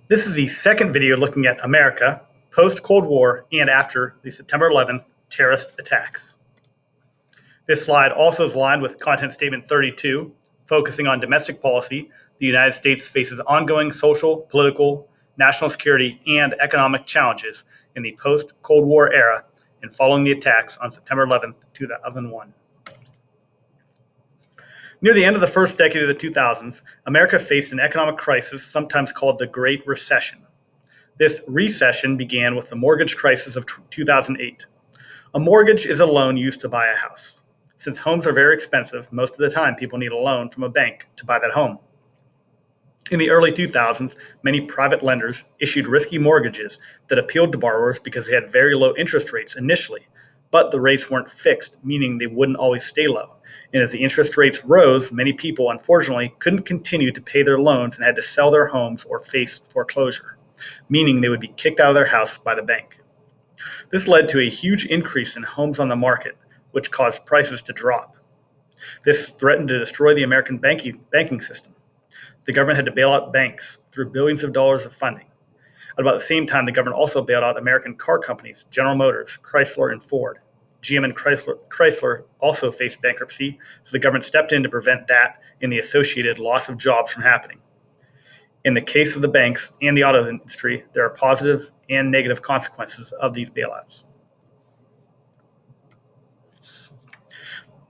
This is the second video looking at America post-Cold War and after the September 11th terrorist attacks. This slide also is aligned with Content Statement 32, focusing on domestic policy. The United States faces ongoing social, political, national security, and economic challenges in the post-Cold War era and following the attacks on September 11th, 2001. Near the end of the first decade of the 2000s, America faced an economic crisis sometimes called the Great Recession. This recession began with the mortgage crisis of 2008. A mortgage is a loan used to buy a house. Since homes are very expensive, most of the time people need a loan from a bank to buy that home. In the early 2000s, many private lenders issued risky mortgages that appealed to borrowers because they had very low interest rates initially, but the rates weren't fixed, meaning they wouldn't always stay low. And as the interest rates rose, many people, unfortunately, couldn't continue to pay their loans and had to sell their homes or face foreclosure, meaning they would be kicked out of their house by the bank. This led to a huge increase in homes on the market, which caused prices to drop. This threatened to destroy the American banking system. The government had to bail out banks through billions of dollars of funding. At about the same time, the government also bailed out American car companies, General Motors, Chrysler, and Ford. GM and Chrysler also faced bankruptcy, so the government stepped in to prevent that and the associated loss of jobs from happening. In the case of the banks and the auto industry, there are positive and negative consequences of these bailouts.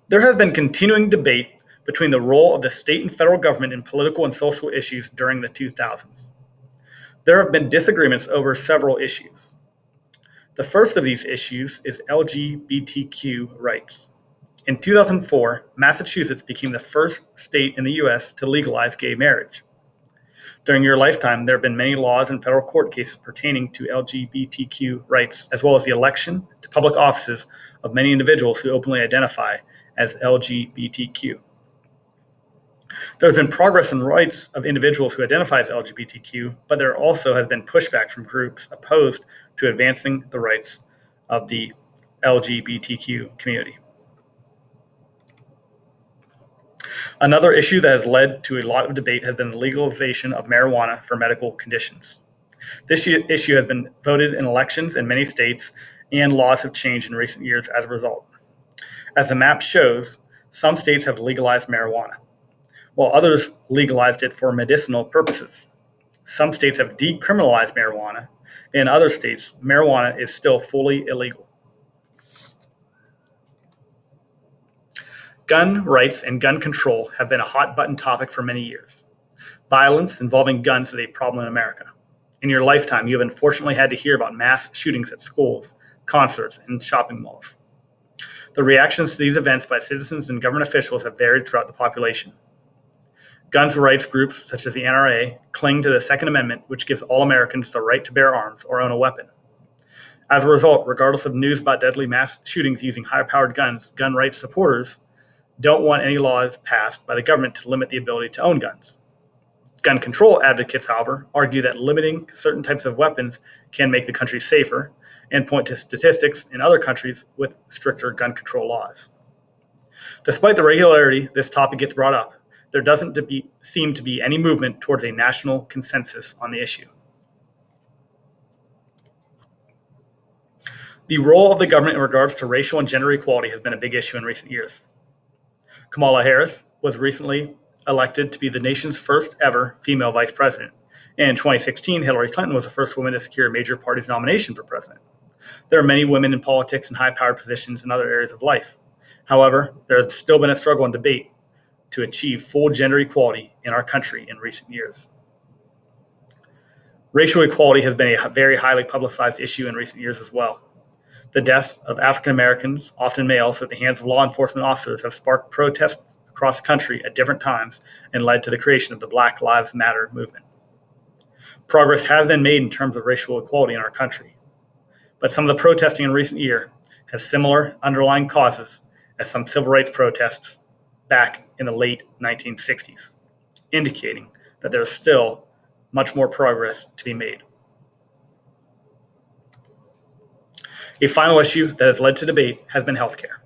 There has been continuing debate between the role of the state and federal government in political and social issues during the 2000s. There have been disagreements over several issues. The first of these issues is LGBTQ rights. In 2004, Massachusetts became the first state in the U.S. to legalize gay marriage. During your lifetime, there have been many laws and federal court cases pertaining to LGBTQ rights, as well as the election to public offices of many individuals who openly identify as LGBTQ. There's been progress in rights of individuals who identify as LGBTQ, but there also has been pushback from groups opposed to advancing the rights of the LGBTQ community. Another issue that has led to a lot of debate has been the legalization of marijuana for medical conditions. This issue has been voted in elections in many states, and laws have changed in recent years as a result. As the map shows, some states have legalized marijuana, while others legalized it for medicinal purposes. Some states have decriminalized marijuana. In other states, marijuana is still fully illegal. Gun rights and gun control have been a hot-button topic for many years. Violence involving guns is a problem in America. In your lifetime, you have unfortunately had to hear about mass shootings at schools, concerts, and shopping malls. The reactions to these events by citizens and government officials have varied throughout the population. Guns rights groups such as the NRA cling to the Second Amendment, which gives all Americans the right to bear arms or own a weapon. As a result, regardless of news about deadly mass shootings using high-powered guns, gun rights supporters don't want any laws passed by the government to limit the ability to own guns. Gun control advocates, however, argue that limiting certain types of weapons can make the country safer and point to statistics in other countries with stricter gun control laws. Despite the regularity this topic gets brought up, there doesn't seem to be any movement towards a national consensus on the issue. The role of the government in regards to racial and gender equality has been a big issue in recent years. Kamala Harris was recently elected to be the nation's first ever female vice president. And in 2016, Hillary Clinton was the first woman to secure a major party's nomination for president. There are many women in politics and high-powered positions in other areas of life. However, there has still been a struggle and debate to achieve full gender equality in our country in recent years. Racial equality has been a very highly publicized issue in recent years as well. The deaths of African Americans, often males, at the hands of law enforcement officers have sparked protests across the country at different times and led to the creation of the Black Lives Matter movement. Progress has been made in terms of racial equality in our country, but some of the protesting in recent years has similar underlying causes as some civil rights protests back in the late 1960s, indicating that there is still much more progress to be made. A final issue that has led to debate has been healthcare.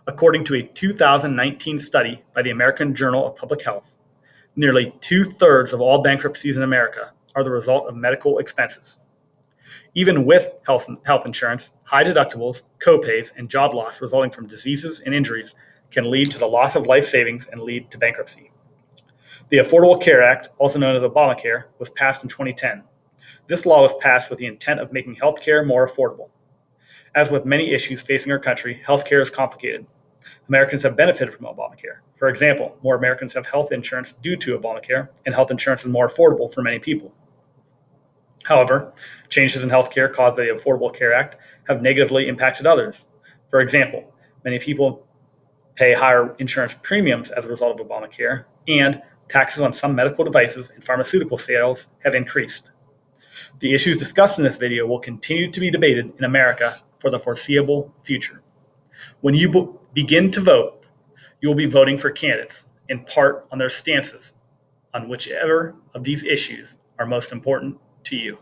According to a 2019 study by the American Journal of Public Health, nearly 2/3 of all bankruptcies in America are the result of medical expenses. Even with health insurance, high deductibles, copays, and job loss resulting from diseases and injuries can lead to the loss of life savings and lead to bankruptcy. The Affordable Care Act, also known as Obamacare, was passed in 2010. This law was passed with the intent of making health care more affordable. As with many issues facing our country, health care is complicated. Americans have benefited from Obamacare. For example, more Americans have health insurance due to Obamacare, and health insurance is more affordable for many people. However, changes in healthcare caused by the Affordable Care Act have negatively impacted others. For example, many people pay higher insurance premiums as a result of Obamacare, and taxes on some medical devices and pharmaceutical sales have increased. The issues discussed in this video will continue to be debated in America for the foreseeable future. When you begin to vote, you will be voting for candidates in part on their stances on whichever of these issues are most important to you.